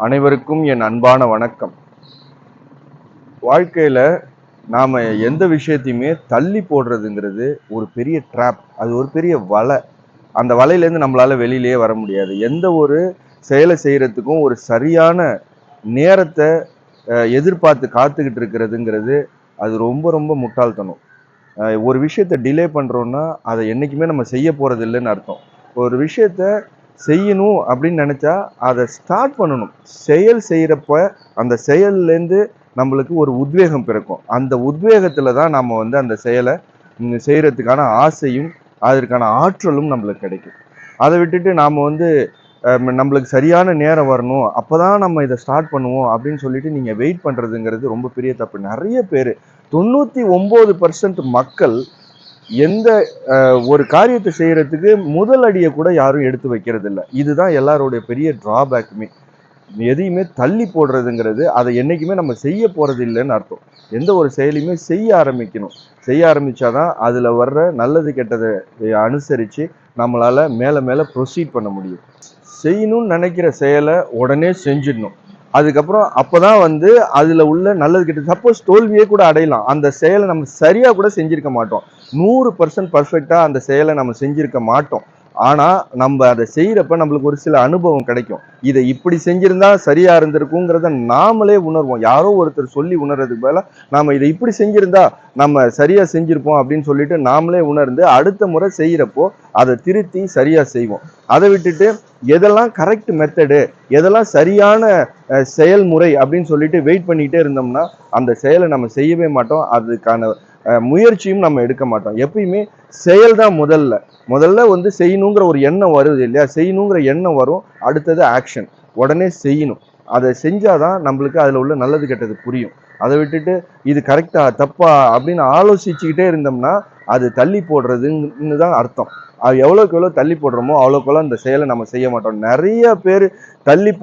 அனைவருக்கும் என் அன்பான வணக்கம். வாழ்க்கையில நாம எந்த விஷயத்தையுமே தள்ளி போடுறதுங்கிறது ஒரு பெரிய ட்ராப். அது ஒரு பெரிய வலை. அந்த வலையிலேருந்து நம்மளால வெளியிலேயே வர முடியாது. எந்த ஒரு செயலை செய்யறதுக்கும் ஒரு சரியான நேரத்தை எதிர்பார்த்து காத்துக்கிட்டு இருக்கிறதுங்கிறது அது ரொம்ப ரொம்ப முட்டாள்தனம். ஒரு விஷயத்த டிலே பண்றோம்னா அதை என்னைக்குமே நம்ம செய்ய போறது இல்லைன்னு அர்த்தம். ஒரு விஷயத்த செய்யணும் அப்படின்னு நினைச்சா அதை ஸ்டார்ட் பண்ணணும். செயல் செய்யறப்ப அந்த செயல்லேருந்து நம்மளுக்கு ஒரு உத்வேகம் பிறக்கும். அந்த உத்வேகத்துல தான் நம்ம அந்த செயலை செய்யறதுக்கான ஆசையும் அதற்கான ஆற்றலும் நம்மளுக்கு கிடைக்கும். அதை விட்டுட்டு நாம நம்மளுக்கு சரியான நேரம் வரணும் அப்பதான் நம்ம இதை ஸ்டார்ட் பண்ணுவோம் அப்படின்னு சொல்லிட்டு நீங்க வெயிட் பண்றதுங்கிறது ரொம்ப பெரிய தப்பு. நிறைய பேர் 99% மக்கள் எந்த ஒரு காரியத்தை செய்யறதுக்கு முதல் அடியை கூட யாரும் எடுத்து வைக்கிறது இல்லை. இதுதான் எல்லாருடைய பெரிய டிராபேக்குமே. எதையுமே தள்ளி போடுறதுங்கிறது அதை என்னைக்குமே நம்ம செய்ய போறது இல்லைன்னு அர்த்தம். எந்த ஒரு செயலையுமே செய்ய ஆரம்பிக்கணும். செய்ய ஆரம்பிச்சாதான் அதுல வர்ற நல்லது கெட்டதை அனுசரிச்சு நம்மளால மேல மேல ப்ரொசீட் பண்ண முடியும். செய்யணும்னு நினைக்கிற செயலை உடனே செஞ்சிடணும். அதுக்கப்புறம் அப்பதான் அதுல உள்ள நல்லது கெட்டது சப்போஸ் தோல்வியே கூட அடையலாம். அந்த செயலை நம்ம சரியா கூட செஞ்சிருக்க மாட்டோம். 100% பர்ஃபெக்டா அந்த செயலை நம்ம செஞ்சிருக்க மாட்டோம். ஆனா நம்ம அதை செய்யறப்ப நம்மளுக்கு ஒரு சில அனுபவம் கிடைக்கும். இதை இப்படி செஞ்சிருந்தா சரியா இருந்திருக்குங்கிறத நாமளே உணர்வோம். யாரோ ஒருத்தர் சொல்லி உணர்றதுக்கு பதிலா நாம இதை இப்படி செஞ்சிருந்தா நம்ம சரியா செஞ்சிருப்போம் அப்படின்னு சொல்லிட்டு நாமளே உணர்ந்து அடுத்த முறை செய்யறப்போ அதை திருத்தி சரியா செய்வோம். அதை விட்டுட்டு எதெல்லாம் கரெக்ட் மெத்தடு, எதெல்லாம் சரியான செயல்முறை அப்படின்னு சொல்லிட்டு வெயிட் பண்ணிட்டே இருந்தோம்னா அந்த செயலை நம்ம செய்யவே மாட்டோம். அதுக்கான முயற்சியும் நம்ம எடுக்க மாட்டோம். எப்பயுமே செயல் தான் முதல்ல செய்யணுங்கிற ஒரு எண்ணம் வருது இல்லையா? செய்யணுங்கிற எண்ணம் வரும். அடுத்தது ஆக்ஷன். உடனே செய்யணும். அதை செஞ்சாதான் நம்மளுக்கு அதுல உள்ள நல்லது கெட்டது புரியும். அதை விட்டுட்டு இது கரெக்டா தப்பா அப்படின்னு ஆலோசிச்சுக்கிட்டே இருந்தோம்னா அது தள்ளி போடுறதுன்னு தான் அர்த்தம். அது எவ்வளவுக்கு எவ்வளவு தள்ளி போடுறோமோ அவ்வளோக்கு எவ்வளோ அந்த செயலை நம்ம செய்ய மாட்டோம். நிறைய பேர் தள்ளி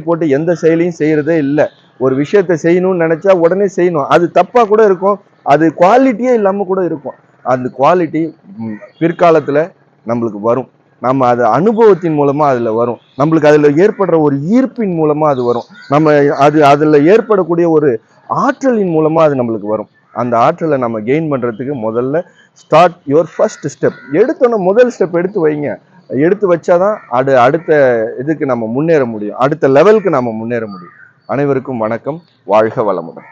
போட்டு எந்த செயலையும் செய்யறதே இல்லை. ஒரு விஷயத்த செய்யணும்னு நினைச்சா உடனே செய்யணும். அது தப்பா கூட இருக்கும். அது குவாலிட்டியே இல்லாம கூட இருக்கும். அந்த குவாலிட்டி பிற்காலத்துல நம்மளுக்கு வரும். நம்ம அது அனுபவத்தின் மூலமா அதுல வரும். நம்மளுக்கு அதுல ஏற்படுற ஒரு ஈர்ப்பின் மூலமா அது வரும். நம்ம அதுல ஏற்படக்கூடிய ஒரு ஆற்றலின் மூலமா அது நம்மளுக்கு வரும். அந்த ஆற்றலை நம்ம கெயின் பண்றதுக்கு முதல்ல ஸ்டார்ட் யுவர் ஃபர்ஸ்ட் ஸ்டெப். எடுத்தோன்னே முதல் ஸ்டெப் எடுத்து வைங்க. எடுத்து வச்சாதான் அடுத்த இதுக்கு நம்ம முன்னேற முடியும். அடுத்த லெவலுக்கு நம்ம முன்னேற முடியும். அனைவருக்கும் வணக்கம். வாழ்க வளமுடன்.